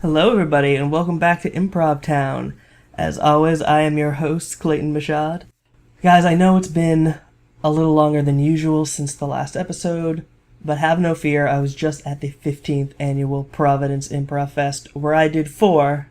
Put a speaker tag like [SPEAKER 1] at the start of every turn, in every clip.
[SPEAKER 1] Hello, everybody, and welcome back to Improv Town. As always, I am your host, Clayton Bashad. Guys, I know it's been a little longer than usual since the last episode, but have no fear, I was just at the 15th annual Providence Improv Fest, where I did four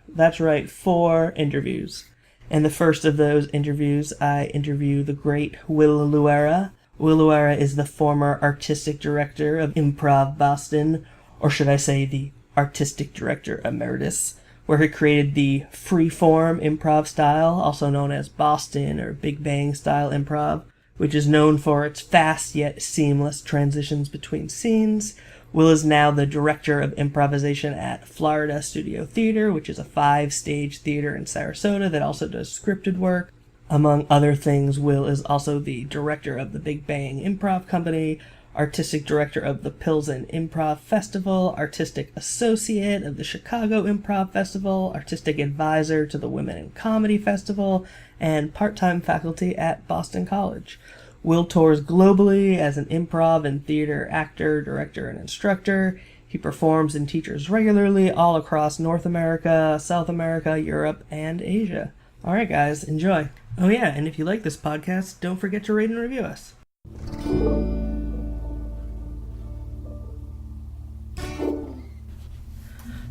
[SPEAKER 1] interviews. In the first of those interviews, I interview the great Will Luera. Will Luera is the former artistic director of Improv Boston, or should I say the artistic director emeritus, where he created the free-form improv style, also known as Boston or Big Bang style improv, which is known for its fast yet seamless transitions between scenes. Will is now the director of improvisation at Florida Studio Theater, which is a 5-stage theater in Sarasota that also does scripted work. Among other things, Will is also the director of the Big Bang Improv Company, artistic director of the Pilsen Improv Festival, artistic associate of the Chicago Improv Festival, artistic advisor to the Women in Comedy Festival, and part-time faculty at Boston College. Will tours globally as an improv and theater actor, director, and instructor. He performs and teaches regularly all across North America, South America, Europe, and Asia. All right, guys, enjoy. Oh yeah, and if you like this podcast, don't forget to rate and review us.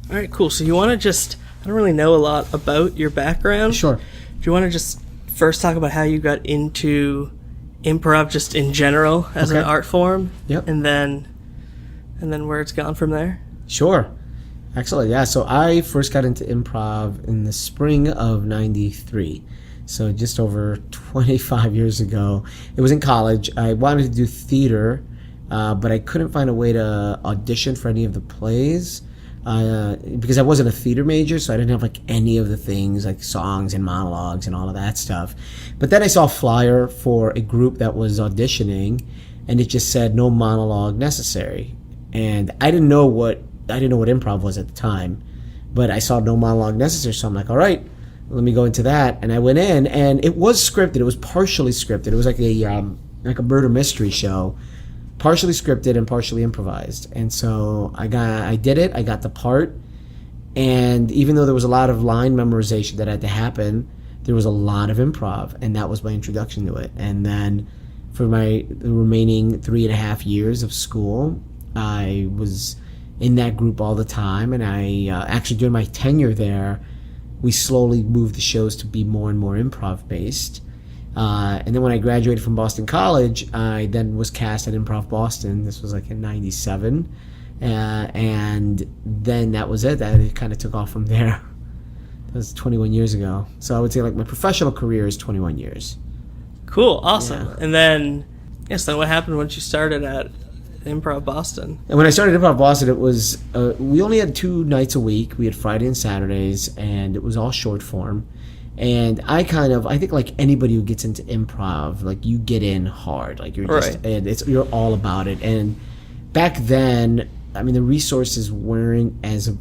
[SPEAKER 1] All right, cool. So you want to just, I don't really know a lot about your background.
[SPEAKER 2] Sure.
[SPEAKER 1] Do you want to just first talk about how you got into improv just in general as an art form?
[SPEAKER 2] Yep.
[SPEAKER 1] And then where it's gone from there?
[SPEAKER 2] Sure. Excellent. Yeah, so I first got into improv in the spring of 93. So just over 25 years ago. It was in college. I wanted to do theater, but I couldn't find a way to audition for any of the plays. Because I wasn't a theater major, so I didn't have like any of the things like songs and monologues and all of that stuff. But then I saw a flyer for a group that was auditioning, and it just said no monologue necessary. And I didn't know what improv was at the time, but I saw no monologue necessary, so I'm like, all right, let me go into that. And I went in, and it was scripted. It was partially scripted. It was like a murder mystery show. Partially scripted and partially improvised. And so I did it, I got the part, and even though there was a lot of line memorization that had to happen, there was a lot of improv, and that was my introduction to it. And then for the remaining 3.5 years of school, I was in that group all the time, and I actually during my tenure there, we slowly moved the shows to be more and more improv based. And then when I graduated from Boston College, I then was cast at Improv Boston. This was like in 97. And then that was it. It kind of took off from there. That was 21 years ago. So I would say like my professional career is 21 years.
[SPEAKER 1] Cool. Awesome.
[SPEAKER 2] Yeah.
[SPEAKER 1] And then what happened once you started at Improv Boston?
[SPEAKER 2] And when I started Improv Boston, it was, we only had 2 nights a week. We had Friday and Saturdays, and it was all short form. And I think like anybody who gets into improv, like you get in hard, like you're just, right. And you're all about it. And back then, I mean, the resources weren't as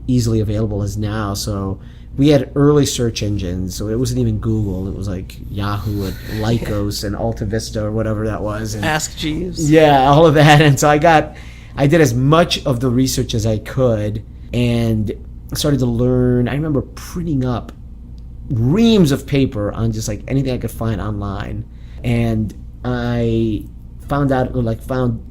[SPEAKER 2] easily available as now. So we had early search engines. So it wasn't even Google. It was like Yahoo and Lycos and Alta Vista or whatever that was. And
[SPEAKER 1] Ask Jeeves.
[SPEAKER 2] Yeah, all of that. And so I did as much of the research as I could and started to learn. I remember printing up reams of paper on just like anything I could find online, and I found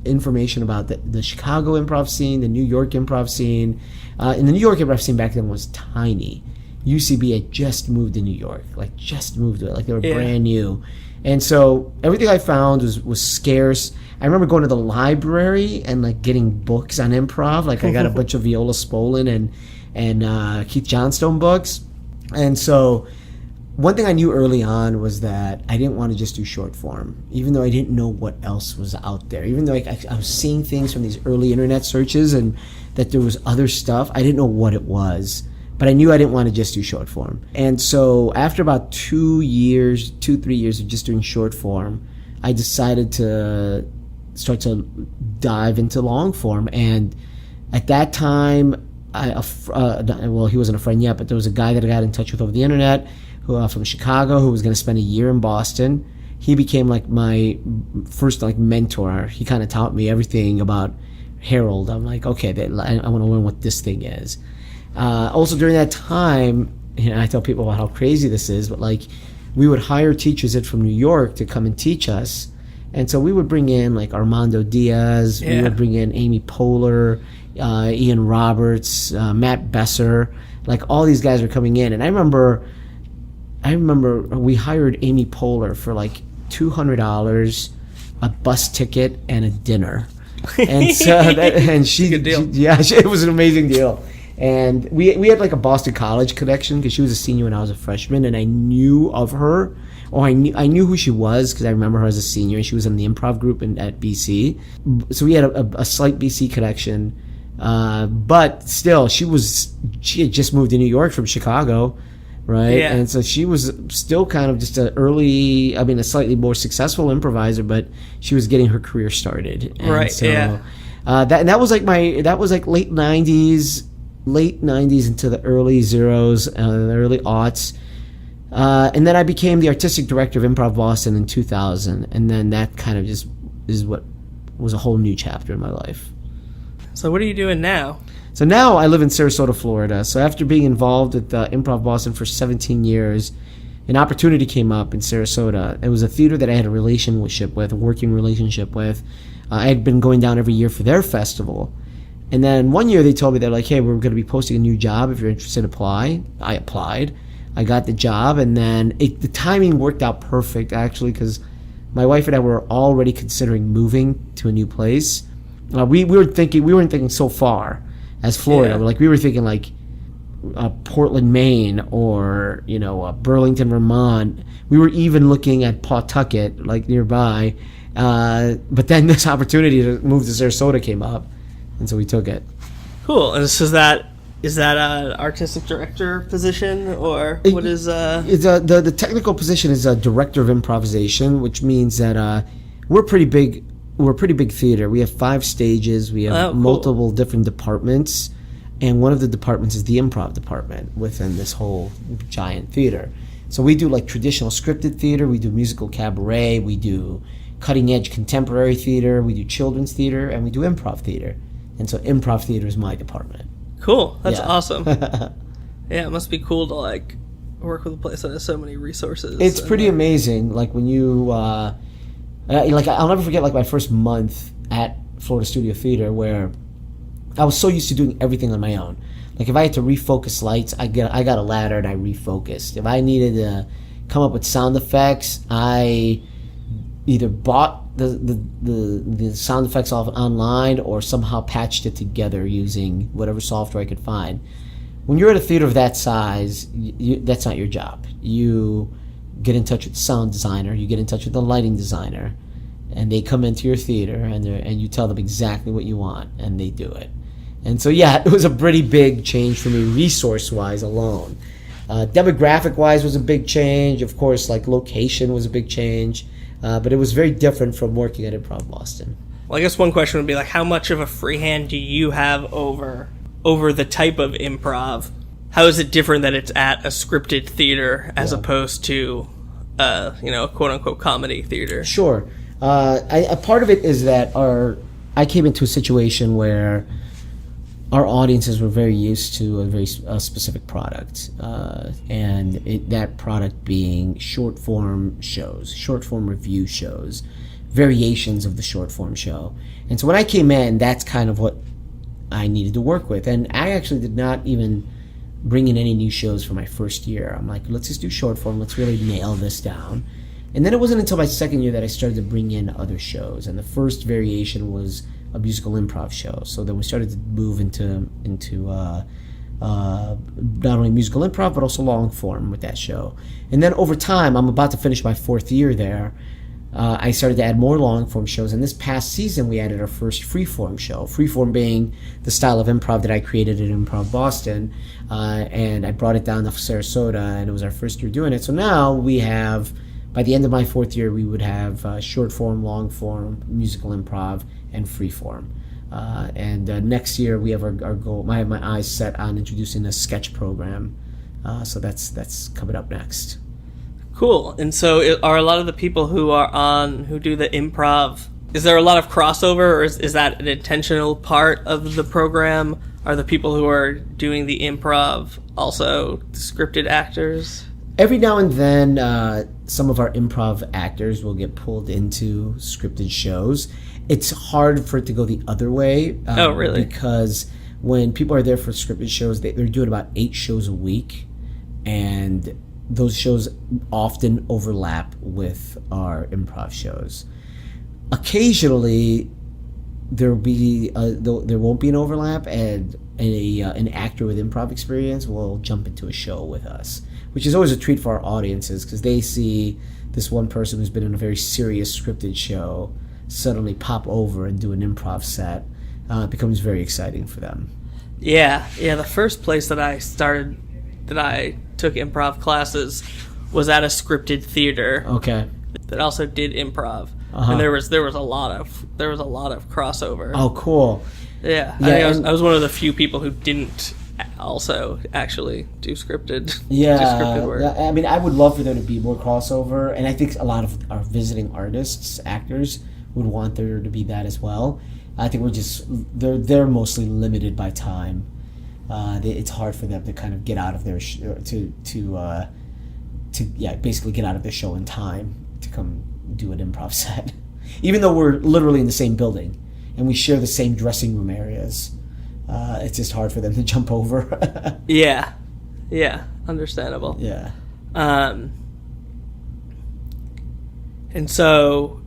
[SPEAKER 2] information about the Chicago improv scene, the New York improv scene, and the New York improv scene back then was tiny. UCB had just moved to New York, like they were brand new, and so everything I found was scarce. I remember going to the library and like getting books on improv, like I got a bunch of Viola Spolin and Keith Johnstone books. And so one thing I knew early on was that I didn't want to just do short form, even though I didn't know what else was out there. Even though I was seeing things from these early internet searches and that there was other stuff, I didn't know what it was. But I knew I didn't want to just do short form. And so after about 3 years of just doing short form, I decided to start to dive into long form. And at that time, he wasn't a friend yet, but there was a guy that I got in touch with over the internet from Chicago who was going to spend a year in Boston. he became like my first like mentor. He kind of taught me everything about Herald. I'm like, okay, I want to learn what this thing is. Also during that time, I tell people about how crazy this is, but like we would hire teachers from New York to come and teach us. And so we would bring in like Armando Diaz, we would bring in Amy Poehler, Ian Roberts, Matt Besser, like all these guys were coming in. And I remember we hired Amy Poehler for like $200, a bus ticket, and a dinner. And so it was an amazing deal. And we had like a Boston College connection because she was a senior when I was a freshman, and I knew of her, or I knew who she was because I remember her as a senior, and she was in the improv group at BC. So we had a slight BC connection, but still, she had just moved to New York from Chicago, right? Yeah. And so she was still kind of just a slightly more successful improviser, but she was getting her career started. And
[SPEAKER 1] right.
[SPEAKER 2] So, that was like late '90s into the early zeros, the early aughts. And then I became the artistic director of Improv Boston in 2000. And then that kind of just is what was a whole new chapter in my life.
[SPEAKER 1] So what are you doing now?
[SPEAKER 2] So now I live in Sarasota, Florida. So after being involved at Improv Boston for 17 years, an opportunity came up in Sarasota. It was a theater that I had a working relationship with. I had been going down every year for their festival. And then one year they told me, they're like, hey, we're going to be posting a new job. If you're interested, apply. I applied. I got the job. And then the timing worked out perfect, actually, because my wife and I were already considering moving to a new place. We weren't thinking so far as Florida.
[SPEAKER 1] Yeah.
[SPEAKER 2] We were thinking like Portland, Maine, or Burlington, Vermont. We were even looking at Pawtucket, like nearby. But then this opportunity to move to Sarasota came up. And so we took it.
[SPEAKER 1] Cool. And so is that an artistic director position, or what is?
[SPEAKER 2] It's the technical position is a director of improvisation, which means that we're pretty big. We're a pretty big theater. We have 5 stages. We have multiple different departments, and one of the departments is the improv department within this whole giant theater. So we do like traditional scripted theater. We do musical cabaret. We do cutting edge contemporary theater. We do children's theater, and we do improv theater. And so improv theater is my department.
[SPEAKER 1] Cool. That's awesome. Yeah, it must be cool to like work with a place that has so many resources.
[SPEAKER 2] It's pretty amazing. Like when you, I'll never forget like my first month at Florida Studio Theater, where I was so used to doing everything on my own. Like if I had to refocus lights, I got a ladder and I refocused. If I needed to come up with sound effects, I either bought the sound effects off online or somehow patched it together using whatever software I could find. When you're at a theater of that size, that's not your job. You get in touch with the sound designer, you get in touch with the lighting designer, and they come into your theater and you tell them exactly what you want, and they do it. And so it was a pretty big change for me resource-wise alone. Demographic-wise was a big change. Of course, like location was a big change. But it was very different from working at Improv Boston.
[SPEAKER 1] Well, I guess one question would be like, how much of a free hand do you have over the type of improv? How is it different that it's at a scripted theater as opposed to, a quote-unquote comedy theater?
[SPEAKER 2] Sure. A part of it is that I came into a situation where our audiences were very used to a very specific product, and that product being short-form shows, short-form review shows, variations of the short-form show. And so when I came in, that's kind of what I needed to work with. And I actually did not even bring in any new shows for my first year. I'm like, let's just do short-form. Let's really nail this down. And then it wasn't until my second year that I started to bring in other shows. And the first variation was a musical improv show. So then we started to move into not only musical improv, but also long form with that show. And then over time, I'm about to finish my 4th year there, I started to add more long form shows. And this past season, we added our first freeform show. Freeform being the style of improv that I created at Improv Boston. And I brought it down to Sarasota, and it was our first year doing it. So now we have, by the end of my 4th year, we would have short form, long form, musical improv, and freeform. And next year we have our goal. I have my eyes set on introducing a sketch program. So that's coming up next.
[SPEAKER 1] Cool. And so are a lot of the people who do the improv, is there a lot of crossover, or is that an intentional part of the program? Are the people who are doing the improv also scripted actors?
[SPEAKER 2] Every now and then, some of our improv actors will get pulled into scripted shows. It's hard for it to go the other way.
[SPEAKER 1] Oh, really?
[SPEAKER 2] Because when people are there for scripted shows, they're doing about 8 shows a week, and those shows often overlap with our improv shows. Occasionally, there won't be an overlap, and an actor with improv experience will jump into a show with us, which is always a treat for our audiences because they see this one person who's been in a very serious scripted show suddenly pop over and do an improv set. It becomes very exciting for them.
[SPEAKER 1] Yeah. The first place that I took improv classes was at a scripted theater.
[SPEAKER 2] Okay.
[SPEAKER 1] That also did improv,
[SPEAKER 2] Uh-huh.
[SPEAKER 1] and there was a lot of crossover.
[SPEAKER 2] Oh, cool.
[SPEAKER 1] Yeah. I was one of the few people who didn't also actually do scripted work.
[SPEAKER 2] Yeah, I mean, I would love for there to be more crossover, and I think a lot of our visiting artists, actors, would want there to be that as well. I think they're mostly limited by time. It's hard for them to kind of get out of their basically get out of their show in time to come do an improv set, even though we're literally in the same building and we share the same dressing room areas. It's just hard for them to jump over.
[SPEAKER 1] Yeah, understandable.
[SPEAKER 2] Yeah.
[SPEAKER 1] And so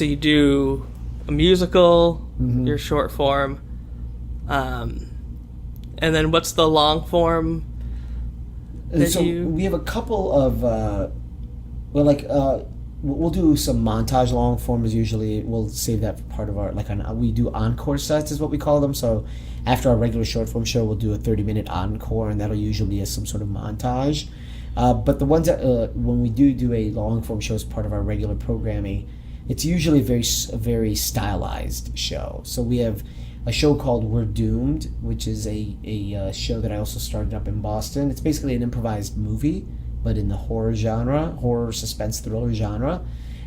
[SPEAKER 1] you do a musical,
[SPEAKER 2] Mm-hmm.
[SPEAKER 1] your short form, and then what's the long form?
[SPEAKER 2] We have a couple of we'll do some montage long forms. Usually we'll save that for part of our we do encore sets is what we call them. So after our regular short form show, we'll do a 30-minute encore, and that'll usually be some sort of montage. But the ones that when we do a long form show as part of our regular programming, it's usually a very stylized show. So we have a show called We're Doomed, which is a show that I also started up in Boston. It's basically an improvised movie, but in the horror suspense thriller genre.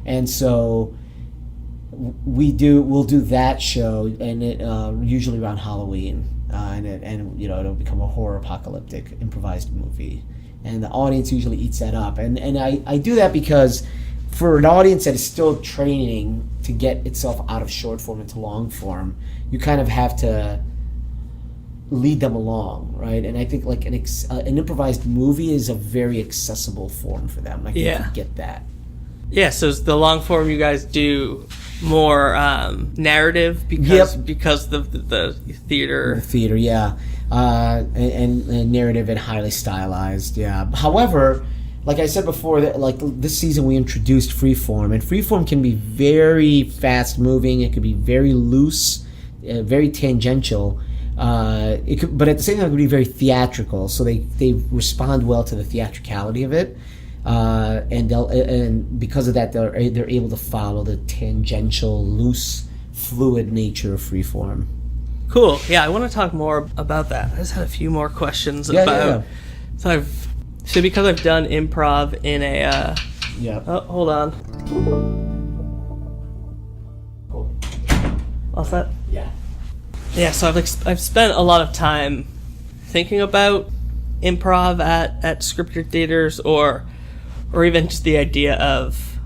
[SPEAKER 2] And so we'll do that show, and it usually around Halloween, and it'll become a horror apocalyptic improvised movie, and the audience usually eats that up. And I do that because for an audience that is still training to get itself out of short form into long form, you kind of have to lead them along, right? And I think like an improvised movie is a very accessible form for them. Like they can get that.
[SPEAKER 1] Yeah, so the long form you guys do more narrative because the theater.
[SPEAKER 2] The theater, yeah, and narrative and highly stylized, yeah. However, like I said before, that like this season we introduced freeform, and freeform can be very fast moving. It could be very loose, very tangential. But at the same time, it could be very theatrical. So they respond well to the theatricality of it, and because of that, they're able to follow the tangential, loose, fluid nature of freeform.
[SPEAKER 1] Cool. Yeah, I want to talk more about that. I just had a few more questions about. Yeah. So because I've done improv in a. Oh, hold on. What's that?
[SPEAKER 2] Yeah.
[SPEAKER 1] Yeah, so I've spent a lot of time thinking about improv at scripted theaters, or even just the idea of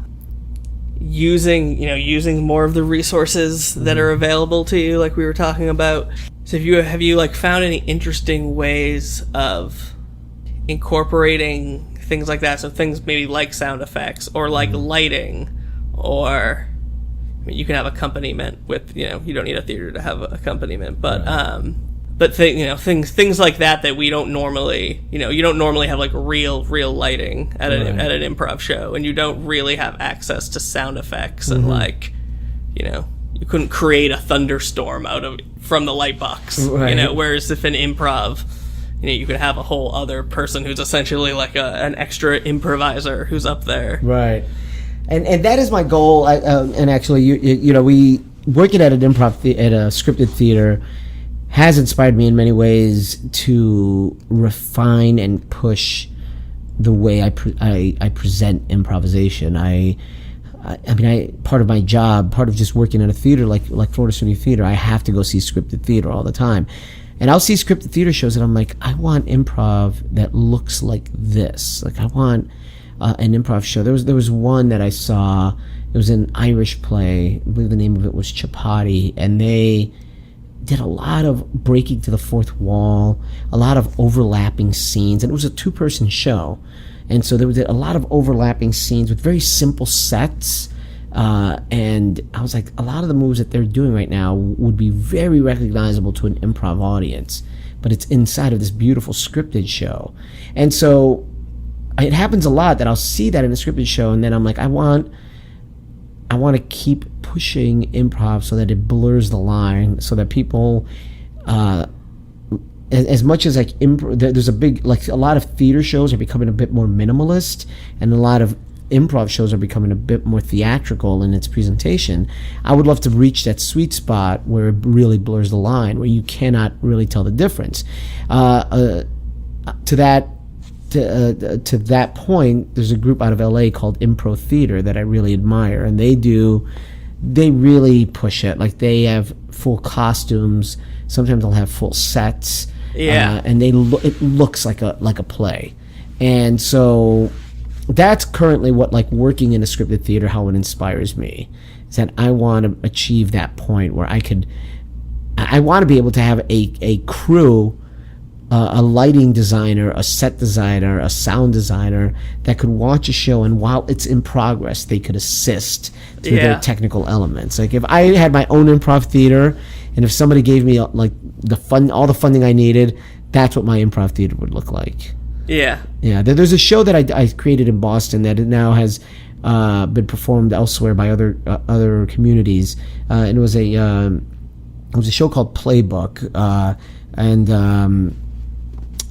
[SPEAKER 1] using more of the resources that are available to you, like we were talking about. So have you like found any interesting ways of incorporating things like that? So things maybe like sound effects or like lighting, or you can have accompaniment with, you don't need a theater to have accompaniment, but things like that we don't normally, you don't normally have like real lighting at an improv show, and you don't really have access to sound effects, and like, you couldn't create a thunderstorm from the light box, whereas if an improv, you could have a whole other person who's essentially like an extra improviser who's up there.
[SPEAKER 2] Right. And that is my goal. And actually, we working at an improv at a scripted theater has inspired me in many ways to refine and push the way I present improvisation. I mean, part of my job, part of just working at a theater like Florida Studio Theater, I have to go see scripted theater all the time. And I'll see scripted theater shows and I'm like, I want improv that looks like this. Like, I want an improv show. There was one that I saw. It was an Irish play. I believe the name of it was Chapati. And they did a lot of breaking to the fourth wall, a lot of overlapping scenes. And it was a 2-person show. And so there was a lot of overlapping scenes with very simple sets. And I was like, a lot of the moves that they're doing right now would be very recognizable to an improv audience. But it's inside of this beautiful scripted show. And so it happens a lot that I'll see that in a scripted show, and then I'm like, I want to keep pushing improv so that it blurs the line, so that people, as much as like there's a lot of theater shows are becoming a bit more minimalist, and a lot of improv shows are becoming a bit more theatrical in its presentation. I would love to reach that sweet spot where it really blurs the line, where you cannot really tell the difference. To that point, there's a group out of LA called Improv Theater that I really admire, and they really push it. Like, they have full costumes. Sometimes they'll have full sets.
[SPEAKER 1] Yeah.
[SPEAKER 2] And it looks like a play. And so that's currently what, like, working in a scripted theater, how it inspires me, is that I want to achieve that point where I want to be able to have a crew, a lighting designer, a set designer, a sound designer that could watch a show, and while it's in progress, they could assist through their technical elements. Like, if I had my own improv theater, and if somebody gave me like all the funding I needed, that's what my improv theater would look like. Yeah. There's a show that I created in Boston that now has been performed elsewhere by other communities, and it was a show called Playbook,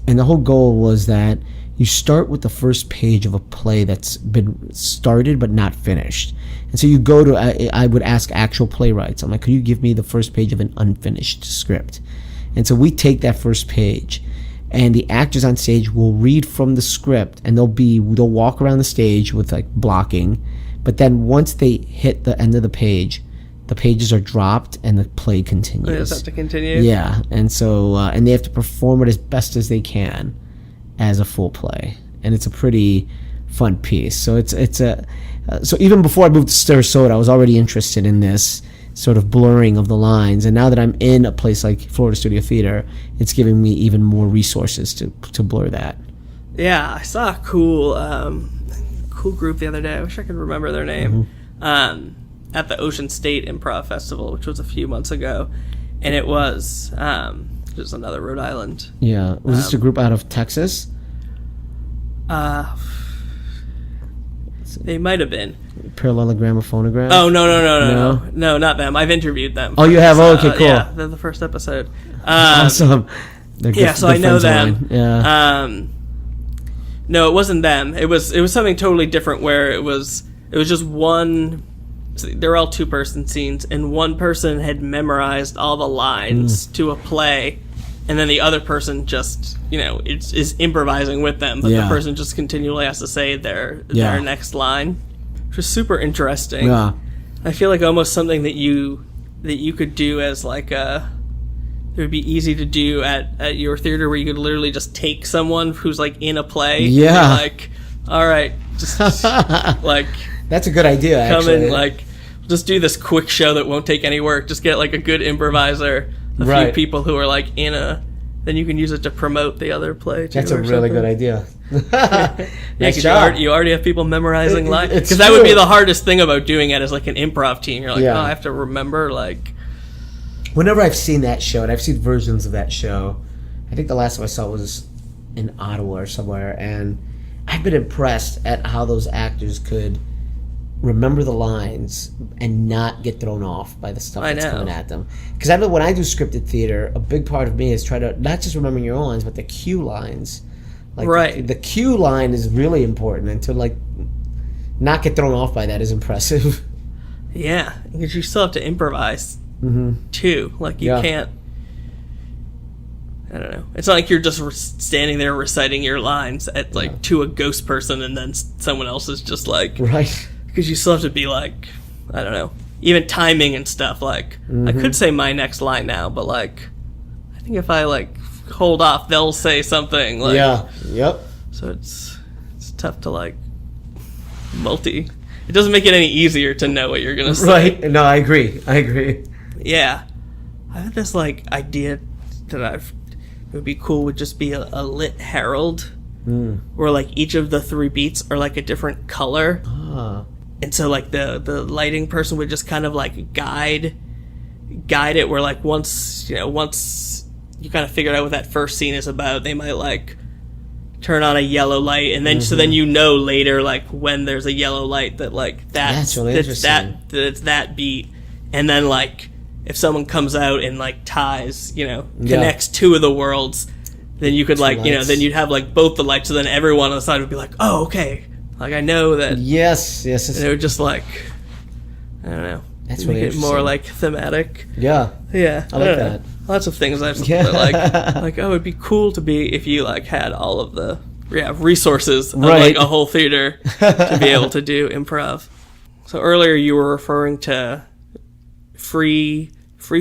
[SPEAKER 2] and the whole goal was that you start with the first page of a play that's been started but not finished. And so you go to, I would ask actual playwrights, I'm like, could you give me the first page of an unfinished script? And so we take that first page, and the actors on stage will read from the script, and they'll walk around the stage with like blocking, but then once they hit the end of the pages are dropped and the play continues.
[SPEAKER 1] They just have to continue?
[SPEAKER 2] Yeah, and so and they have to perform it as best as they can as a full play, and it's a pretty fun piece. So so even before I moved to Sarasota, I was already interested in this sort of blurring of the lines, and now that I'm in a place like Florida Studio Theater, it's giving me even more resources to blur that.
[SPEAKER 1] Yeah, I saw a cool group the other day. I wish I could remember their name. Mm-hmm. At the Ocean State Improv Festival, which was a few months ago, and it was just another Rhode Island.
[SPEAKER 2] Yeah, was this a group out of Texas?
[SPEAKER 1] They might have been.
[SPEAKER 2] Parallelogram or Phonogram?
[SPEAKER 1] Oh, no, not them. I've interviewed them.
[SPEAKER 2] Oh, you have? Okay, cool.
[SPEAKER 1] Yeah, they're the first episode.
[SPEAKER 2] Awesome.
[SPEAKER 1] So I know them.
[SPEAKER 2] Yeah.
[SPEAKER 1] No, it wasn't them. It was something totally different, where it was just one. So they're all 2-person scenes, and one person had memorized all the lines to a play, and then the other person just, is improvising with them, but the person just continually has to say their next line, which was super interesting.
[SPEAKER 2] Yeah.
[SPEAKER 1] I feel like almost something that you could do as like it would be easy to do at your theater, where you could literally just take someone who's like in a play, and be like, all right, just like.
[SPEAKER 2] That's a good idea, actually.
[SPEAKER 1] Come in, just do this quick show that won't take any work. Just get, a good improviser, a few people who are, then you can use it to promote the other play, too.
[SPEAKER 2] That's a really good idea.
[SPEAKER 1] Nice job. You already have people memorizing lines. Because that would be the hardest thing about doing it as, an improv team. You're like, I have to remember,
[SPEAKER 2] Whenever I've seen that show, and I've seen versions of that show, I think the last time I saw it was in Ottawa or somewhere, and I've been impressed at how those actors could remember the lines and not get thrown off by the stuff that's coming at them. Because I know when I do scripted theater, a big part of me is try to not just remember your own lines, but the cue lines. The cue line is really important, and to not get thrown off by that is impressive.
[SPEAKER 1] Yeah, because you still have to improvise too. You can't. I don't know. It's not like you're just standing there reciting your lines at like to a ghost person, and then someone else is just like
[SPEAKER 2] Right.
[SPEAKER 1] because you still have to be like, I don't know, even timing and stuff. Like I could say my next line now, but like I think if I like hold off, they'll say something. Like,
[SPEAKER 2] Yeah. Yep.
[SPEAKER 1] So it's tough to like multi. It doesn't make it any easier to know what you're gonna say.
[SPEAKER 2] Right. No, I agree.
[SPEAKER 1] Yeah, I had this like idea that it would be cool would just be a lit herald, where like each of the 3 beats are like a different color, and so like the lighting person would just kind of like guide it. Where like once you kind of figured out what that first scene is about, they might like turn on a yellow light, and then so then later like when there's a yellow light that like that's
[SPEAKER 2] really interesting.
[SPEAKER 1] it's that beat, and then like if someone comes out and like ties connects 2 of the worlds, then you could like then you'd have like both the lights, so then everyone on the side would be like, oh okay, like I know that.
[SPEAKER 2] Yes.
[SPEAKER 1] And it would just like, I don't know,
[SPEAKER 2] That's
[SPEAKER 1] make
[SPEAKER 2] really
[SPEAKER 1] it more
[SPEAKER 2] interesting.
[SPEAKER 1] like thematic.
[SPEAKER 2] Yeah.
[SPEAKER 1] I
[SPEAKER 2] like
[SPEAKER 1] don't know.
[SPEAKER 2] that.
[SPEAKER 1] Lots of things I've
[SPEAKER 2] Yeah.
[SPEAKER 1] like oh, it'd be cool to be if you like had all of the resources of
[SPEAKER 2] Right.
[SPEAKER 1] like a whole theater to be able to do improv. So earlier you were referring to free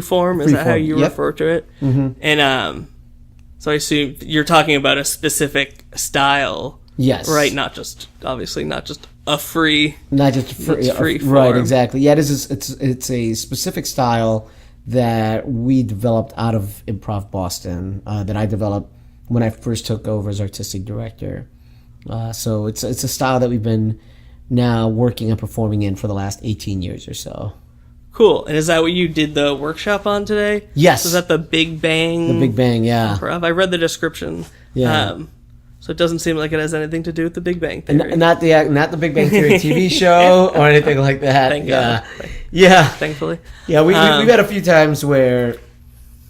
[SPEAKER 1] form. Is that how you refer to it? And so I assume you're talking about a specific style.
[SPEAKER 2] Yes.
[SPEAKER 1] Right, not just a free.
[SPEAKER 2] Not just free
[SPEAKER 1] form.
[SPEAKER 2] Right, exactly. Yeah, it's a specific style that we developed out of Improv Boston, that I developed when I first took over as artistic director. So it's a style that we've been now working and performing in for the last 18 years or so.
[SPEAKER 1] Cool. And is that what you did the workshop on today?
[SPEAKER 2] Yes.
[SPEAKER 1] Is that the Big Bang?
[SPEAKER 2] The Big Bang, yeah.
[SPEAKER 1] Improv? I read the description.
[SPEAKER 2] Yeah.
[SPEAKER 1] So it doesn't seem like it has anything to do with the Big Bang Theory.
[SPEAKER 2] And not the Big Bang Theory TV show or anything like that.
[SPEAKER 1] Thank God.
[SPEAKER 2] Yeah.
[SPEAKER 1] Thankfully.
[SPEAKER 2] Yeah, we've had a few times where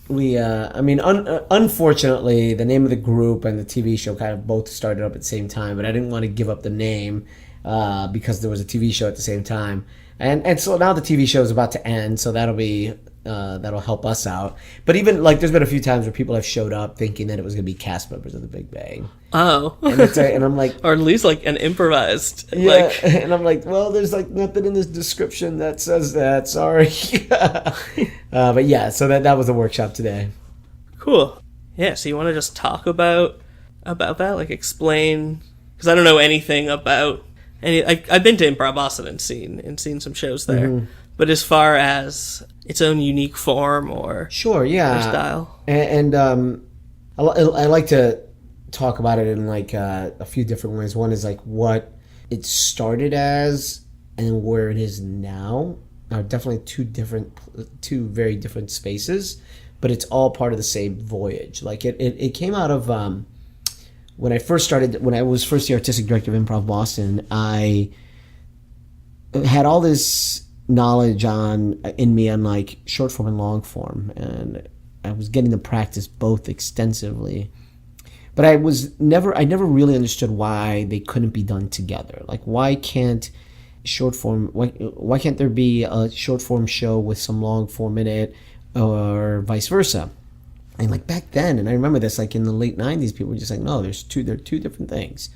[SPEAKER 2] unfortunately, the name of the group and the TV show kind of both started up at the same time, but I didn't want to give up the name because there was a TV show at the same time. And so now the TV show is about to end, so that'll help us out. But even like there's been a few times where people have showed up thinking that it was going to be cast members of the Big Bang.
[SPEAKER 1] Oh.
[SPEAKER 2] And I'm like,
[SPEAKER 1] or at least like an improvised.
[SPEAKER 2] yeah,
[SPEAKER 1] Like,
[SPEAKER 2] and I'm like, well, there's like nothing in this description that says that. Sorry. But yeah, so that was a workshop today.
[SPEAKER 1] cool. Yeah. So you want to just talk about that, like explain, because I don't know anything about any. I've been to Improv Boston and seen some shows there, but as far as its own unique form or
[SPEAKER 2] Sure, yeah,
[SPEAKER 1] or style.
[SPEAKER 2] and I like to talk about it in like a few different ways. One is like what it started as and where it is now are definitely two very different spaces, but it's all part of the same voyage. Like it came out of when I was first the artistic director of Improv Boston. I had all this knowledge in me on like short form and long form, and I was getting to practice both extensively. But I never really understood why they couldn't be done together. Like why can't why can't there be a short form show with some long form in it, or vice versa? And like back then, and I remember this, like in the late 90s, people were just like, no, they're two different things.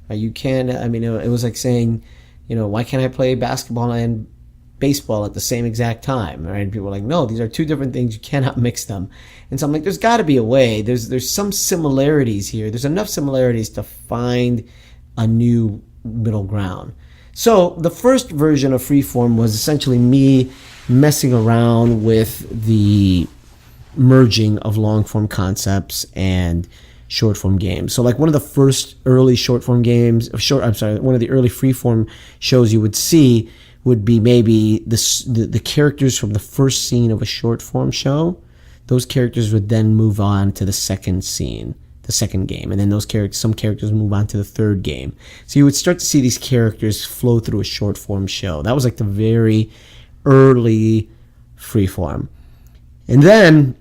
[SPEAKER 2] You can, I mean, it was like saying, why can't I play basketball and baseball at the same exact time, right? And people were like, no, these are two different things. You cannot mix them. And so I'm like, there's got to be a way. There's some similarities here. There's enough similarities to find a new middle ground. So the first version of Freeform was essentially me messing around with the merging of long form concepts and short form games. So like one of the first early one of the early freeform shows you would see would be maybe the characters from the first scene of a short form show. Those characters would then move on to the second scene, the second game, and then some characters move on to the third game. So you would start to see these characters flow through a short form show. That was like the very early freeform. And then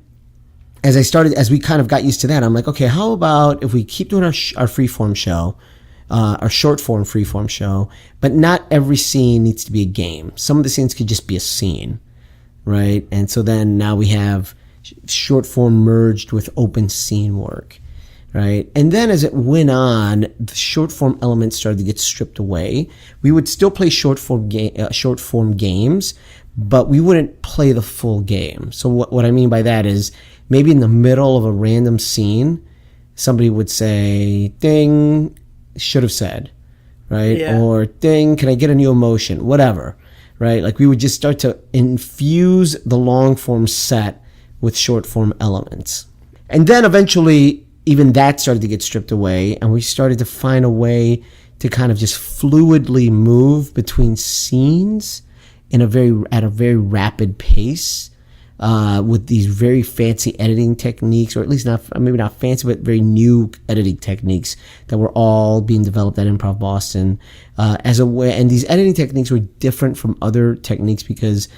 [SPEAKER 2] as we kind of got used to that, I'm like, okay, how about if we keep doing our freeform show, our short form freeform show, but not every scene needs to be a game. Some of the scenes could just be a scene, right? And so then now we have short form merged with open scene work, right? And then as it went on, the short form elements started to get stripped away. We would still play short form games, but we wouldn't play the full game. So what I mean by that is maybe in the middle of a random scene, somebody would say, ding, should have said, right?
[SPEAKER 1] Yeah.
[SPEAKER 2] Or ding, can I get a new emotion? Whatever, right? Like we would just start to infuse the long form set with short form elements. And then eventually even that started to get stripped away, and we started to find a way to kind of just fluidly move between scenes at a very rapid pace, with these very fancy editing techniques, or at least maybe not fancy, but very new editing techniques that were all being developed at Improv Boston as a way. And these editing techniques were different from other techniques because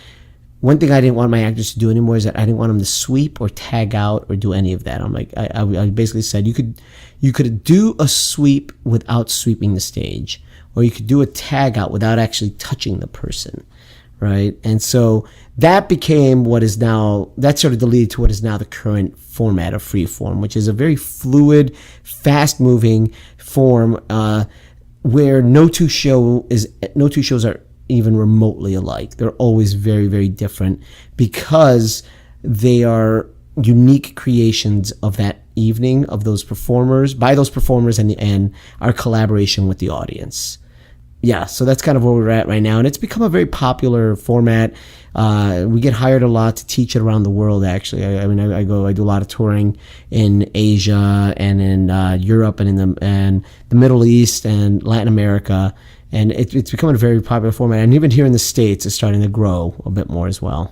[SPEAKER 2] one thing I didn't want my actors to do anymore is that I didn't want them to sweep or tag out or do any of that. I'm like, I basically said you could do a sweep without sweeping the stage, or you could do a tag out without actually touching the person. Right. And so that became that started to lead to what is now the current format of freeform, which is a very fluid, fast moving form, where no two shows are even remotely alike. They're always very, very different because they are unique creations of that evening, of those performers, by those performers, and our collaboration with the audience. Yeah, so that's kind of where we're at right now, and it's become a very popular format. We get hired a lot to teach it around the world. Actually, I do a lot of touring in Asia and in Europe and in the Middle East and Latin America, and it's becoming a very popular format. And even here in the States, it's starting to grow a bit more as well.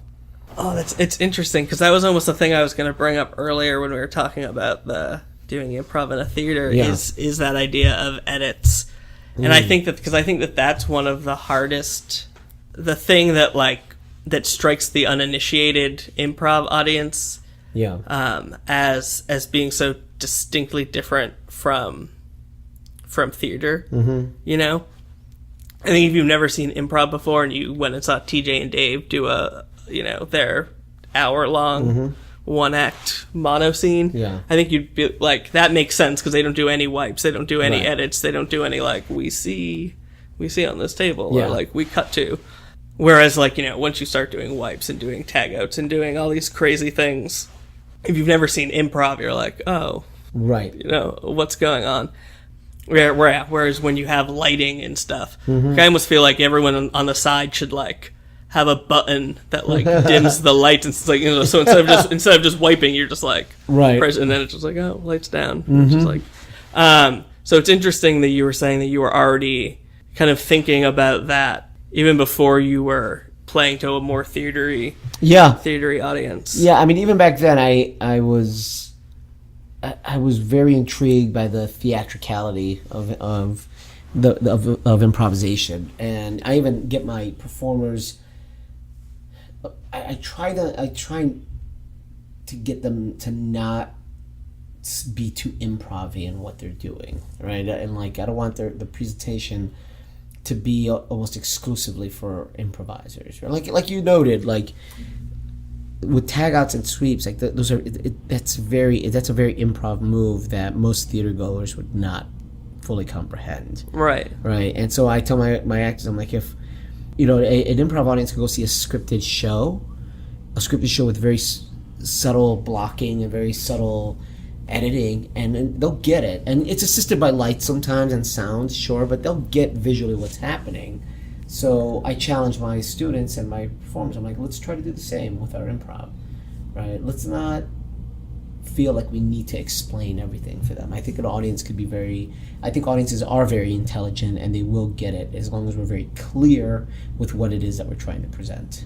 [SPEAKER 1] Oh, it's interesting because that was almost the thing I was going to bring up earlier when we were talking about doing improv in a theater.
[SPEAKER 2] Yeah.
[SPEAKER 1] Is that idea of edits. And I think that that's one of the hardest, the thing that strikes the uninitiated improv audience, as being so distinctly different from theater. Mm-hmm. You know, I think if you've never seen improv before and you went and saw TJ and Dave do their hour-long one-act mono scene, I think you'd be like, that makes sense because they don't do any wipes, they don't do any edits, they don't do any we see on this table, or we cut to. Whereas once you start doing wipes and doing tag outs and doing all these crazy things, if you've never seen improv, you're like, oh, right, what's going on? Whereas when you have lighting and stuff, I almost feel like everyone on the side should have a button that dims the lights, and so instead of just wiping, you're just press, and then it's just lights down. So it's interesting that you were saying that you were already kind of thinking about that even before you were playing to a more theatery audience. Yeah, I mean, even back then, I was very intrigued by the theatricality of improvisation, and I even get my performers. I try to get them to not be too improv-y in what they're doing, right? And I don't want the presentation to be almost exclusively for improvisers, or like you noted, with tag outs and sweeps, that's a very improv move that most theater goers would not fully comprehend. Right. And so I tell my actors, I'm like, if an improv audience can go see a scripted show with very subtle blocking and very subtle editing, and they'll get it. And it's assisted by lights sometimes and sound, sure, but they'll get visually what's happening. So I challenge my students and my performers. I'm like, let's try to do the same with our improv, right? Let's not feel like we need to explain everything for them. I think audiences are very intelligent, and they will get it as long as we're very clear with what it is that we're trying to present.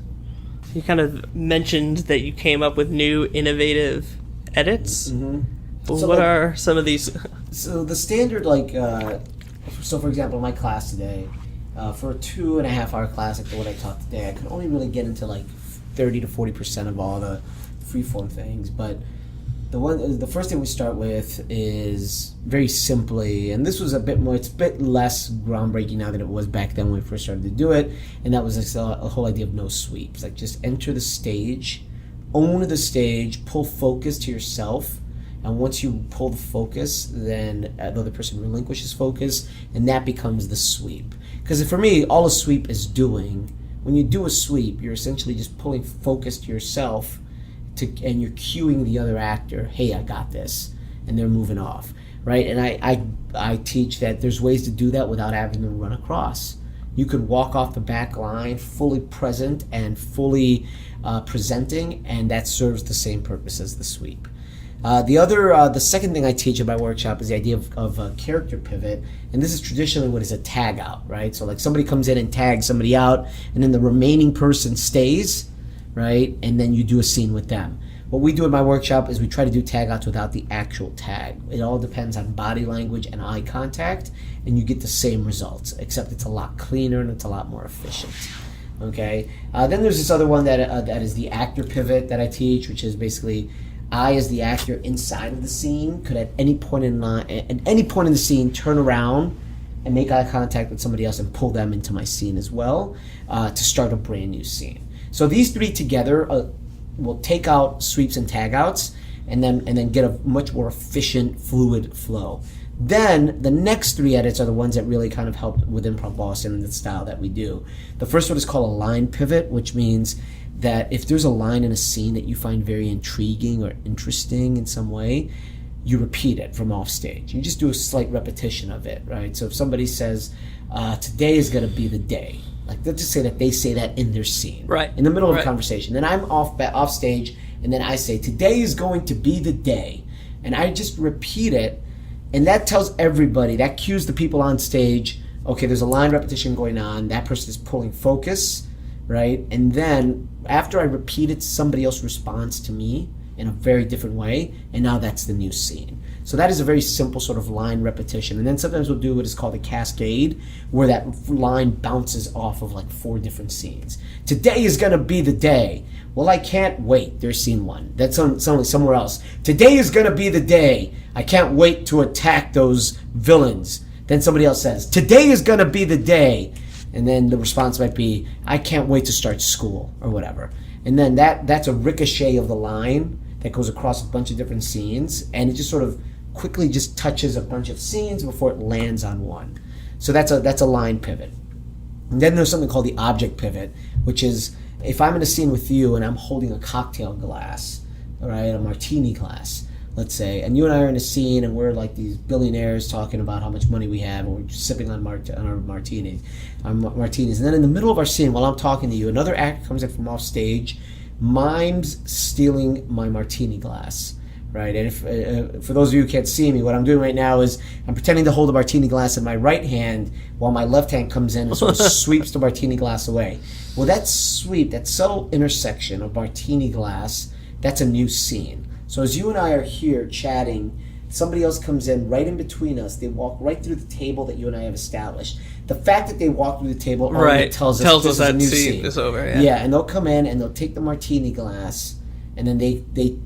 [SPEAKER 1] You kind of mentioned that you came up with new innovative edits. Mm-hmm. Well, what are some of these? So the standard, for example, my class today, for a 2.5 hour class, what I taught today, I could only really get into 30 to 40% of all the freeform things, but the first thing we start with is very simply, and this was it's a bit less groundbreaking now than it was back then when we first started to do it, and that was the whole idea of no sweeps. Just enter the stage
[SPEAKER 2] own the stage, pull focus to yourself. And once you pull the focus, then the other person relinquishes focus, and that becomes the sweep. Because for me, all a sweep is doing, when you do a sweep, you're essentially just pulling focus to yourself, and you're cueing the other actor, hey, I got this, and they're moving off, right? And I teach that there's ways to do that without having to run across. You could walk off the back line fully present and fully presenting, and that serves the same purpose as the sweep. The second thing I teach in my workshop is the idea of a character pivot, and this is traditionally what is a tag out, right? So like somebody comes in and tags somebody out, and then the remaining person stays, right? And then you do a scene with them. What we do in my workshop is we try to do tag outs without the actual tag. It all depends on body language and eye contact, and you get the same results, except it's a lot cleaner and it's a lot more efficient. Okay. Then there's this other one that is the actor pivot that I teach, which is basically I, as the actor inside of the scene, could at any point in the scene turn around and make eye contact with somebody else and pull them into my scene as well to start a brand new scene. So these three together will take out sweeps and tag outs and then get a much more efficient, fluid flow. Then the next three edits are the ones that really kind of help with Improv Boston and the style that we do. The first one is called a line pivot, which means that if there's a line in a scene that you find very intriguing or interesting in some way, you repeat it from off stage. You just do a slight repetition of it, right? So if somebody says, today is going to be the day, like let's just say that they say that in their scene,
[SPEAKER 1] right,
[SPEAKER 2] in the middle of a conversation. Then I'm off stage, and then I say, today is going to be the day. And I just repeat it, and that tells everybody, that cues the people on stage, okay, there's a line repetition going on, that person is pulling focus, right? And then after I repeat it, somebody else responds to me in a very different way, and now that's the new scene. So that is a very simple sort of line repetition. And then sometimes we'll do what is called a cascade, where that line bounces off of like 4 different scenes. Today is gonna be the day. Well, I can't wait. There's scene 1. That's somewhere else. Today is gonna be the day. I can't wait to attack those villains. Then somebody else says, today is gonna be the day. And then the response might be, I can't wait to start school, or whatever. And then that's a ricochet of the line that goes across a bunch of different scenes, and it just sort of quickly just touches a bunch of scenes before it lands on one. So that's a line pivot. And then there's something called the object pivot, which is if I'm in a scene with you and I'm holding a cocktail glass, all right, a martini glass, let's say, and you and I are in a scene and we're like these billionaires talking about how much money we have, and we're just sipping on our martinis. And then in the middle of our scene, while I'm talking to you, another actor comes in from off stage, mimes stealing my martini glass, right? And if for those of you who can't see me, what I'm doing right now is I'm pretending to hold a martini glass in my right hand while my left hand comes in and sort of sweeps the martini glass away. Well, that sweep, that subtle intersection of martini glass, that's a new scene. So as you and I are here chatting, somebody else comes in right in between us. They walk right through the table that you and I have established. The fact that they walk through the table already tells us this is a new scene.
[SPEAKER 1] Is over.
[SPEAKER 2] Yeah, and they'll come in and they'll take the martini glass, and then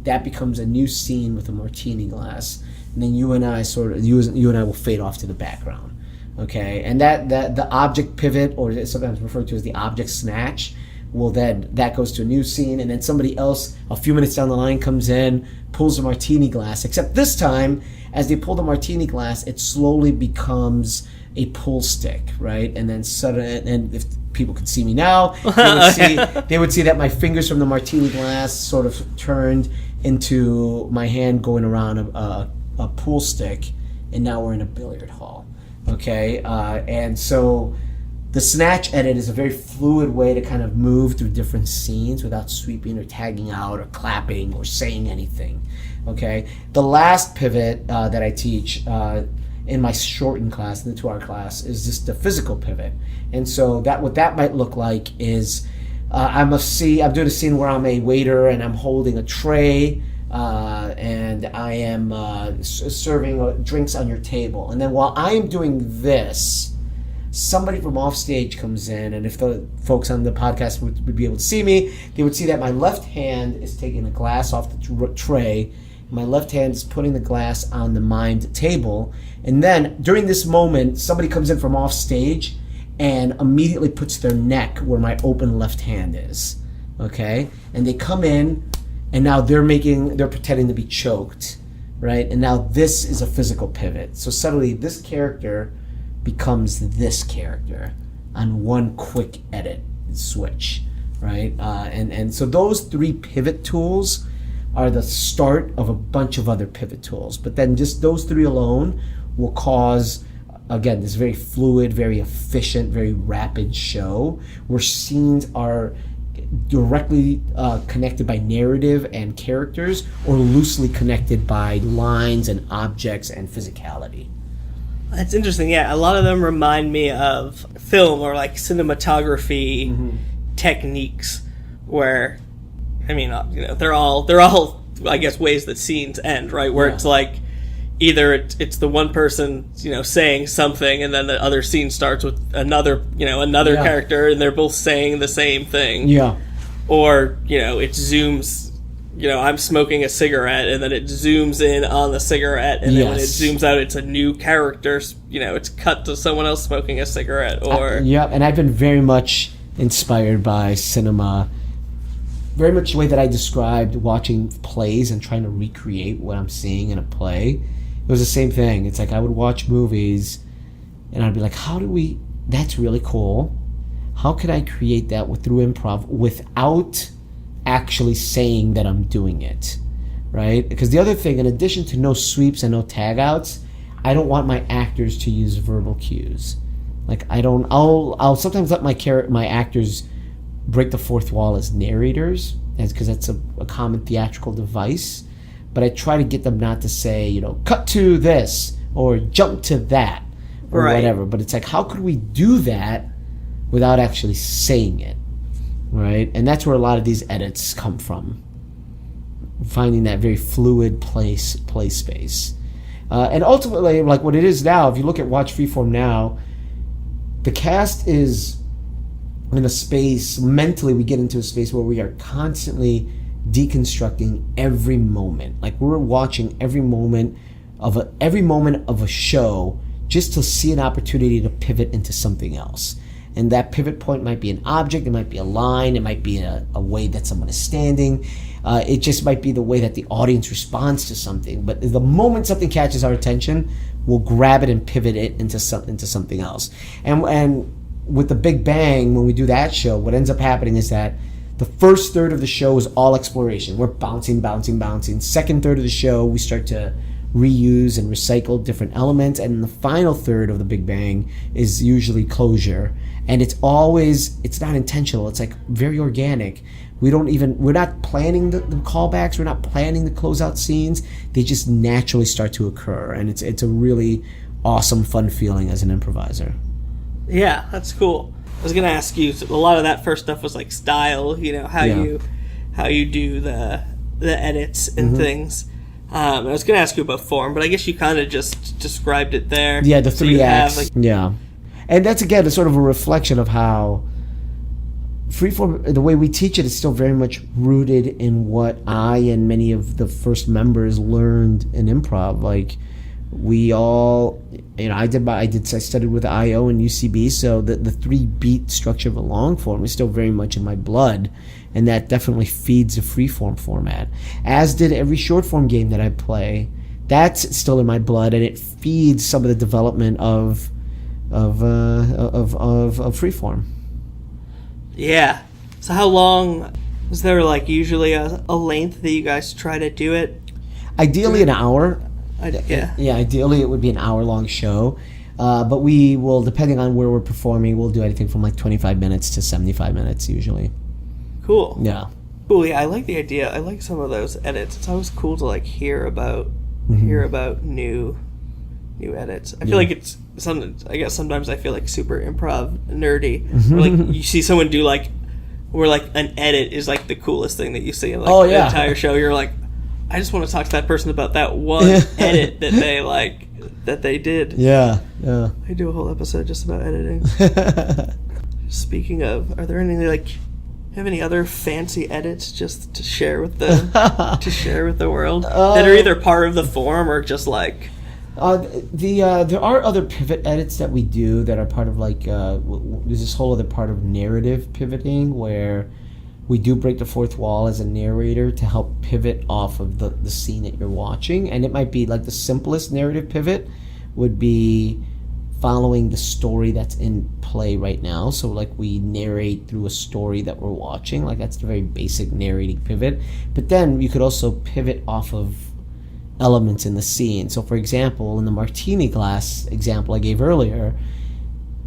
[SPEAKER 2] that becomes a new scene with a martini glass. And then you and I will fade off to the background. Okay, and that the object pivot, or it's sometimes referred to as the object snatch, well, then that goes to a new scene, and then somebody else a few minutes down the line comes in, pulls a martini glass, except this time, as they pull the martini glass, it slowly becomes a pull stick, right? And then suddenly, and if people could see me now, they would see that my fingers from the martini glass sort of turned into my hand going around a pool stick, and now we're in a billiard hall, okay? And so the snatch edit is a very fluid way to kind of move through different scenes without sweeping or tagging out or clapping or saying anything, okay? The last pivot that I teach in my shortened class, in the 2-hour class, is just the physical pivot. And so what that might look like is I'm doing a scene where I'm a waiter and I'm holding a tray and I am serving drinks on your table. And then while I am doing this, somebody from off stage comes in, and if the folks on the podcast would be able to see me, they would see that my left hand is taking a glass off the tray, and my left hand is putting the glass on the mimed table, and then during this moment, somebody comes in from off stage and immediately puts their neck where my open left hand is, okay? And they come in, and now they're pretending to be choked, right? And now this is a physical pivot. So suddenly this character becomes this character on one quick edit switch, right? And so those 3 pivot tools are the start of a bunch of other pivot tools. But then just those 3 alone will cause, again, this very fluid, very efficient, very rapid show where scenes are directly connected by narrative and characters, or loosely connected by lines and objects and physicality.
[SPEAKER 1] That's interesting. Yeah, a lot of them remind me of film or like cinematography techniques, where, I mean, they're all I guess ways that scenes end, right? Where it's like either it's the one person saying something, and then the other scene starts with another character, and they're both saying the same thing. Yeah. Or it zooms. I'm smoking a cigarette, and then it zooms in on the cigarette, and then when it zooms out, it's a new character. It's cut to someone else smoking a cigarette. Or
[SPEAKER 2] and I've been very much inspired by cinema. Very much the way that I described watching plays and trying to recreate what I'm seeing in a play. It was the same thing. It's like I would watch movies, and I'd be like, that's really cool. How could I create that through improv without actually saying that I'm doing it, right? Because the other thing, in addition to no sweeps and no tag outs, I don't want my actors to use verbal cues. Like I'll sometimes let my actors break the fourth wall as narrators, because that's a common theatrical device. But I try to get them not to say, cut to this or jump to that or whatever. But it's like, how could we do that without actually saying it? Right? And that's where a lot of these edits come from. Finding that very fluid play space. And ultimately, like what it is now, if you look at Watch Freeform now, the cast is in a space, mentally we get into a space where we are constantly deconstructing every moment. Like we're watching every moment of a show just to see an opportunity to pivot into something else. And that pivot point might be an object, it might be a line, it might be a way that someone is standing. It just might be the way that the audience responds to something. But the moment something catches our attention, we'll grab it and pivot it into something else. And with the Big Bang, when we do that show, what ends up happening is that the first third of the show is all exploration. We're bouncing. Second third of the show, we start to reuse and recycle different elements. And the final third of the Big Bang is usually closure. And it's not intentional. It's like very organic. We're not planning the callbacks. We're not planning the closeout scenes. They just naturally start to occur. And it's a really awesome, fun feeling as an improviser.
[SPEAKER 1] Yeah, that's cool. I was gonna ask you, so a lot of that first stuff was like style, how you do the edits and things. I was gonna ask you about form, but I guess you kind of just described it there.
[SPEAKER 2] Yeah, the 3 acts. And that's again sort of a reflection of how freeform, the way we teach it, is still very much rooted in what I and many of the first members learned in improv. Like we all, I studied with IO and UCB, so the 3-beat structure of a long form is still very much in my blood, and that definitely feeds the freeform format. As did every short form game that I play. That's still in my blood, and it feeds some of the development of freeform.
[SPEAKER 1] Yeah. So how long is there, like, usually a length that you guys try to do it?
[SPEAKER 2] Ideally an hour.
[SPEAKER 1] Yeah,
[SPEAKER 2] ideally it would be an hour-long show. But we will, depending on where we're performing, we'll do anything from like 25 minutes to 75 minutes usually.
[SPEAKER 1] Cool.
[SPEAKER 2] Yeah.
[SPEAKER 1] Cool, yeah, I like the idea. I like some of those edits. It's always cool to like hear about new edits. I feel like it's sometimes I feel like super improv nerdy. Or like you see someone do like where like an edit is like the coolest thing that you see in like the entire show. You're like, I just want to talk to that person about that one edit that they did.
[SPEAKER 2] Yeah.
[SPEAKER 1] I do a whole episode just about editing. Speaking of, are there any have any other fancy edits just to share with the world that are either part of the form or just like?
[SPEAKER 2] There are other pivot edits that we do that are part of there's this whole other part of narrative pivoting where We do break the fourth wall as a narrator to help pivot off of the scene that you're watching. And it might be like the simplest narrative pivot would be following the story that's in play right now. So like we narrate through a story that we're watching, like that's the very basic narrating pivot. But then you could also pivot off of elements in the scene. So for example, in the martini glass example I gave earlier,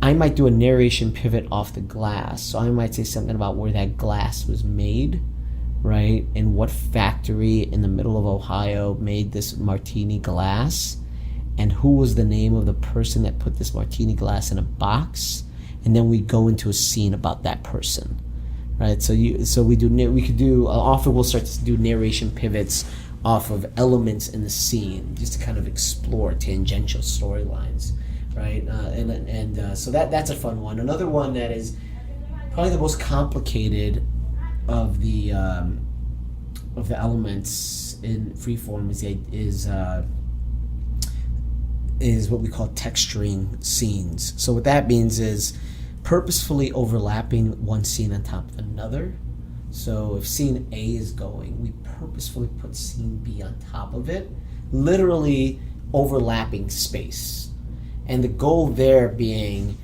[SPEAKER 2] I might do a narration pivot off the glass. So I might say something about where that glass was made, right? And what factory in the middle of Ohio made this martini glass, and who was the name of the person that put this martini glass in a box. And then we go into a scene about that person, right? Often we'll start to do narration pivots off of elements in the scene just to kind of explore tangential storylines. Right, so that's a fun one. Another one that is probably the most complicated of the elements in freeform is what we call texturing scenes. So what that means is purposefully overlapping one scene on top of another. So if scene A is going, we purposefully put scene B on top of it, literally overlapping space. And the goal there being,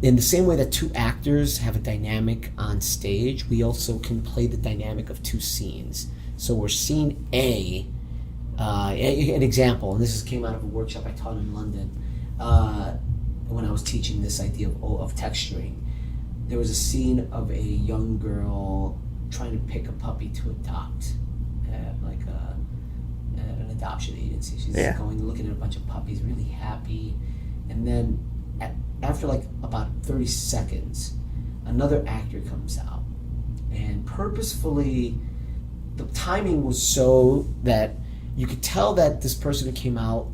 [SPEAKER 2] in the same way that two actors have a dynamic on stage, we also can play the dynamic of two scenes. So we're scene A, an example, and this came out of a workshop I taught in London when I was teaching this idea of texturing. There was a scene of a young girl trying to pick a puppy to adopt at an adoption agency. She's going looking at a bunch of puppies, really happy. And then after like about 30 seconds, another actor comes out. And purposefully, the timing was so that you could tell that this person who came out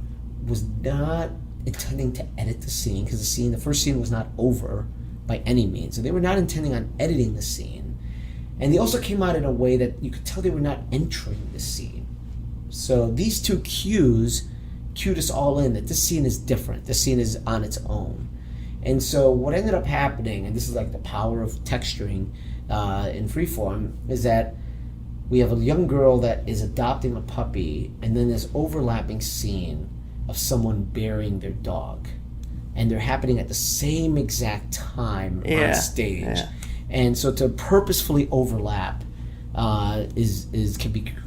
[SPEAKER 2] was not intending to edit the scene, because the first scene was not over by any means. So they were not intending on editing the scene. And they also came out in a way that you could tell they were not entering the scene. So these two cues cued us all in that this scene is different. This scene is on its own. And so what ended up happening, and this is like the power of texturing in freeform, is that we have a young girl that is adopting a puppy, and then this overlapping scene of someone burying their dog. And they're happening at the same exact time on stage. Yeah. And so to purposefully overlap can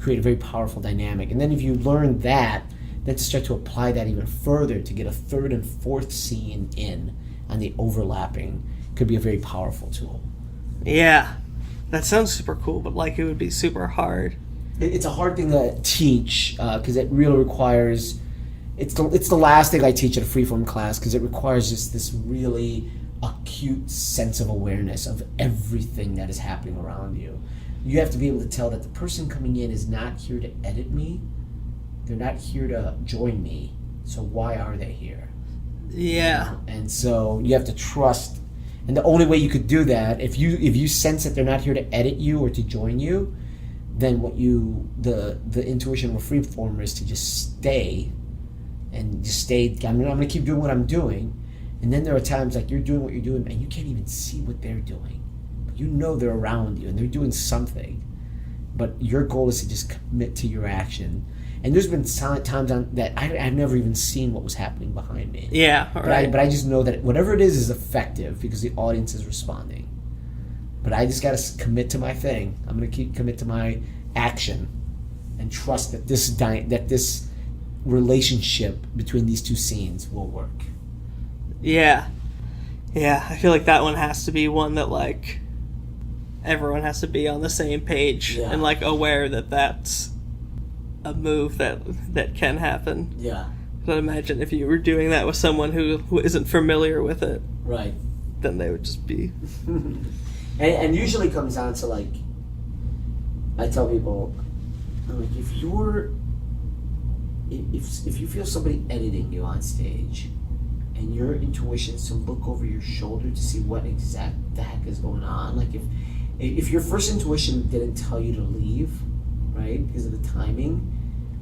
[SPEAKER 2] create a very powerful dynamic. And then if you learn that, then to start to apply that even further to get a third and fourth scene in on the overlapping could be a very powerful tool. Yeah,
[SPEAKER 1] that sounds super cool, but like it would be super hard.
[SPEAKER 2] It's a hard thing to teach because it really requires. It's the last thing I teach at a freeform class because it requires just this really acute sense of awareness of everything that is happening around you. You have to be able to tell that the person coming in is not here to edit me. They're not here to join me. So why are they here?
[SPEAKER 1] Yeah.
[SPEAKER 2] And so you have to trust. And the only way you could do that, if you sense that they're not here to edit you or to join you, then the intuition of a freeformer is to just stay. And just stay. I'm going to keep doing what I'm doing. And then there are times like you're doing what you're doing and you can't even see what they're doing. But you know they're around you and they're doing something. But your goal is to just commit to your action. And there's been times that I've never even seen what was happening behind me.
[SPEAKER 1] Yeah, all right.
[SPEAKER 2] But I just know that whatever it is effective because the audience is responding. But I just got to commit to my thing. I'm going to commit to my action and trust that this relationship between these two scenes will work.
[SPEAKER 1] Yeah, I feel like that one has to be one that like everyone has to be on the same page and like aware that that's a move that can happen.
[SPEAKER 2] Yeah.
[SPEAKER 1] But imagine if you were doing that with someone who isn't familiar with it.
[SPEAKER 2] Right.
[SPEAKER 1] Then they would just be.
[SPEAKER 2] and usually comes down to like, I tell people, like if you feel somebody editing you on stage, and your intuition is to look over your shoulder to see what the heck is going on, like if your first intuition didn't tell you to leave, right, because of the timing,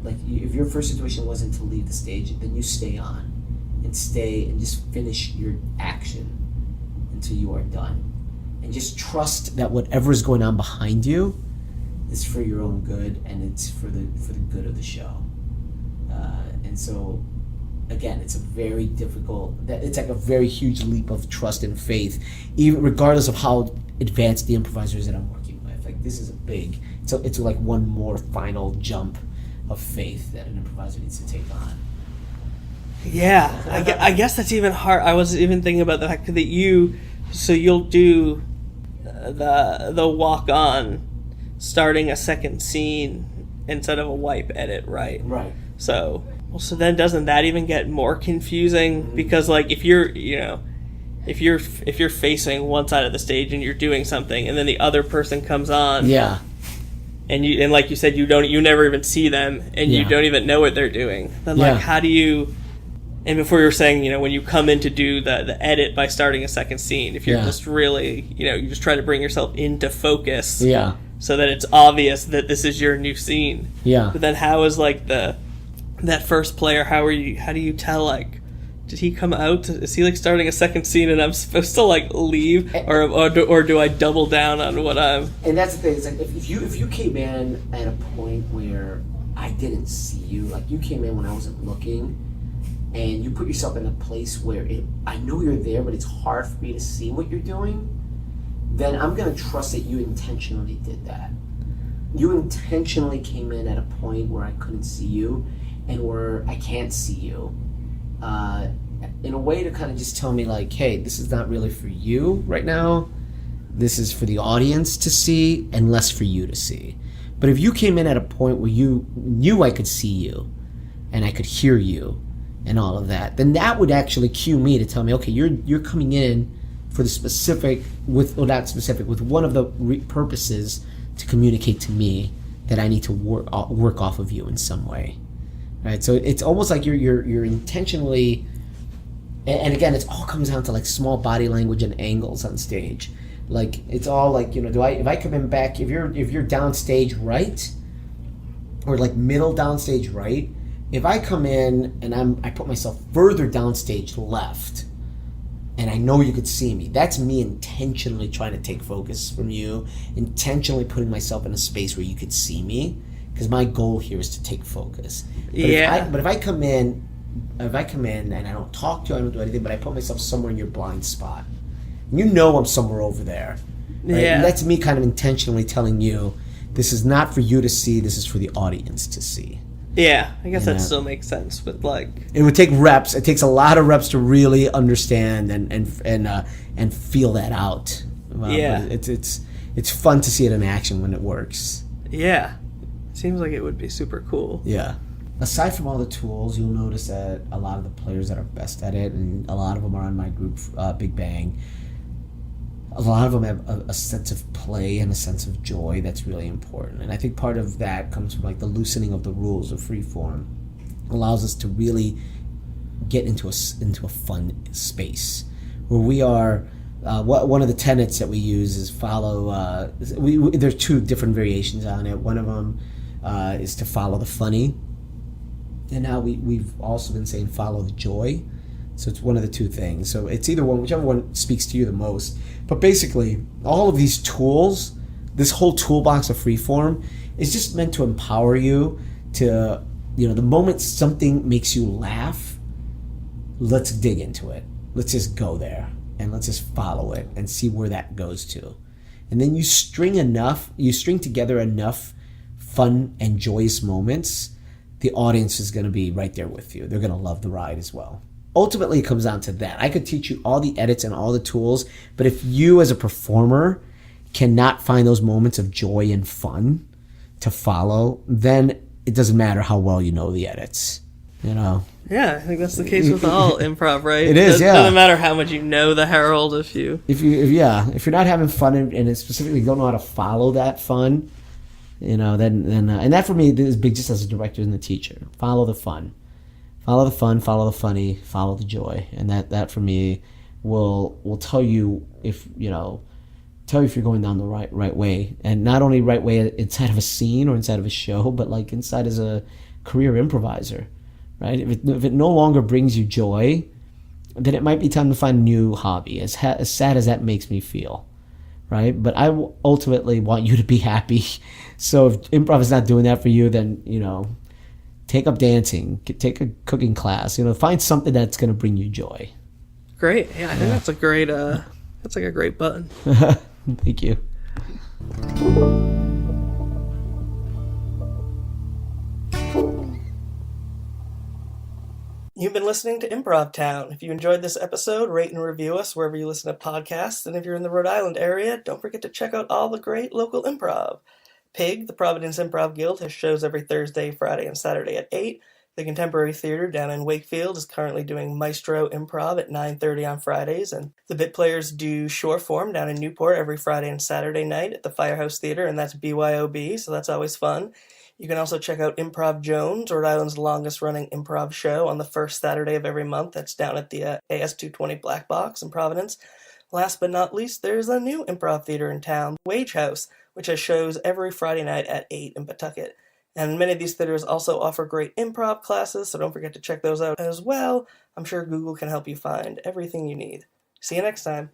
[SPEAKER 2] like if your first intuition wasn't to leave the stage, then you stay and just finish your action until you are done. and just trust that whatever is going on behind you is for your own good, and it's for the good of the show. And so, again, it's a very difficult. It's like a very huge leap of trust and faith, even regardless of how advanced the improvisers that I'm working with. Like, this is a big. It's like one more final jump of faith that an improviser needs to take on.
[SPEAKER 1] Yeah, I guess that's even hard. I was even thinking about the fact that you'll do the walk on, starting a second scene instead of a wipe edit, right?
[SPEAKER 2] Right.
[SPEAKER 1] So then doesn't that even get more confusing? Mm-hmm. Because like if you're facing one side of the stage and you're doing something, and then the other person comes on,
[SPEAKER 2] yeah,
[SPEAKER 1] and like you said, you never even see them, and you don't even know what they're doing. Then like how do you? And before you were saying, when you come in to do the edit by starting a second scene, if you're just really, you just try to bring yourself into focus, so that it's obvious that this is your new scene. Yeah. But then how is like that first player? How do you tell, like, did he come out? Is he like starting a second scene and I'm supposed to like leave, or do I double down on what I'm?
[SPEAKER 2] And that's the thing. It's like if you came in at a point where I didn't see you, like you came in when I wasn't looking, and you put yourself in a place where I know you're there, but it's hard for me to see what you're doing, then I'm going to trust that you intentionally did that. You intentionally came in at a point where I couldn't see you and where I can't see you, in a way to kind of just tell me like, hey, this is not really for you right now. This is for the audience to see and less for you to see. But if you came in at a point where you knew I could see you and I could hear you and all of that, then that would actually cue me to tell me, okay, you're coming in for the specific, with one of the purposes to communicate to me that I need to work off of you in some way, right? So it's almost like you're intentionally, and again, it all comes down to like small body language and angles on stage. Like it's all like, if I come in back, if you're downstage right, or like middle downstage right. If I come in and I put myself further downstage left, and I know you could see me, that's me intentionally trying to take focus from you, intentionally putting myself in a space where you could see me, because my goal here is to take focus. But if I come in and I don't talk to you, I don't do anything, but I put myself somewhere in your blind spot, I'm somewhere over there. Right? Yeah. And that's me kind of intentionally telling you, this is not for you to see, this is for the audience to see.
[SPEAKER 1] Yeah, I guess that still makes sense, but like
[SPEAKER 2] it would take reps. It takes a lot of reps to really understand and feel that out. But it's fun to see it in action when it works.
[SPEAKER 1] Yeah, it seems like it would be super cool.
[SPEAKER 2] Yeah. Aside from all the tools, you'll notice that a lot of the players that are best at it, and a lot of them are on my group, Big Bang. A lot of them have a sense of play and a sense of joy that's really important. And I think part of that comes from like the loosening of the rules of freeform. Allows us to really get into a fun space where we are. One of the tenets that we use is follow. There's two different variations on it. One of them is to follow the funny, and now we've also been saying follow the joy. So it's one of the two things. So it's either one, whichever one speaks to you the most. But basically, all of these tools, this whole toolbox of freeform, is just meant to empower you to, the moment something makes you laugh, let's dig into it. Let's just go there and let's just follow it and see where that goes to. And then you string together enough fun and joyous moments, the audience is going to be right there with you. They're going to love the ride as well. Ultimately, it comes down to that. I could teach you all the edits and all the tools, but if you as a performer cannot find those moments of joy and fun to follow, then it doesn't matter how well you know the edits.
[SPEAKER 1] Yeah, I think that's the case with all improv, right?
[SPEAKER 2] It is, yeah.
[SPEAKER 1] It doesn't matter how much you know the Herald if you're
[SPEAKER 2] not having fun and specifically don't know how to follow that fun, then and that for me is big, just as a director and the teacher. Follow the fun. Follow the fun, follow the funny, follow the joy, and that for me will tell you if you're going down the right way, and not only right way inside of a scene or inside of a show, but like inside as a career improviser, right? If it no longer brings you joy, then it might be time to find a new hobby. As sad as that makes me feel, right? But ultimately want you to be happy. So if improv is not doing that for you, then, take up dancing, take a cooking class, find something that's going to bring you joy.
[SPEAKER 1] Great. Yeah, I think that's a great, that's like a great button.
[SPEAKER 2] Thank you.
[SPEAKER 1] You've been listening to Improv Town. If you enjoyed this episode, rate and review us wherever you listen to podcasts. And if you're in the Rhode Island area, don't forget to check out all the great local improv. PIG, the Providence Improv Guild, has shows every Thursday, Friday, and Saturday at 8. The Contemporary Theater down in Wakefield is currently doing Maestro Improv at 9:30 on Fridays. And the Bit Players do Short Form down in Newport every Friday and Saturday night at the Firehouse Theater, and that's BYOB, so that's always fun. You can also check out Improv Jones, Rhode Island's longest-running improv show, on the first Saturday of every month. That's down at the AS220 Black Box in Providence. Last but not least, there's a new improv theater in town, Wage House, which has shows every Friday night at 8 in Pawtucket. And many of these theaters also offer great improv classes, so don't forget to check those out as well. I'm sure Google can help you find everything you need. See you next time.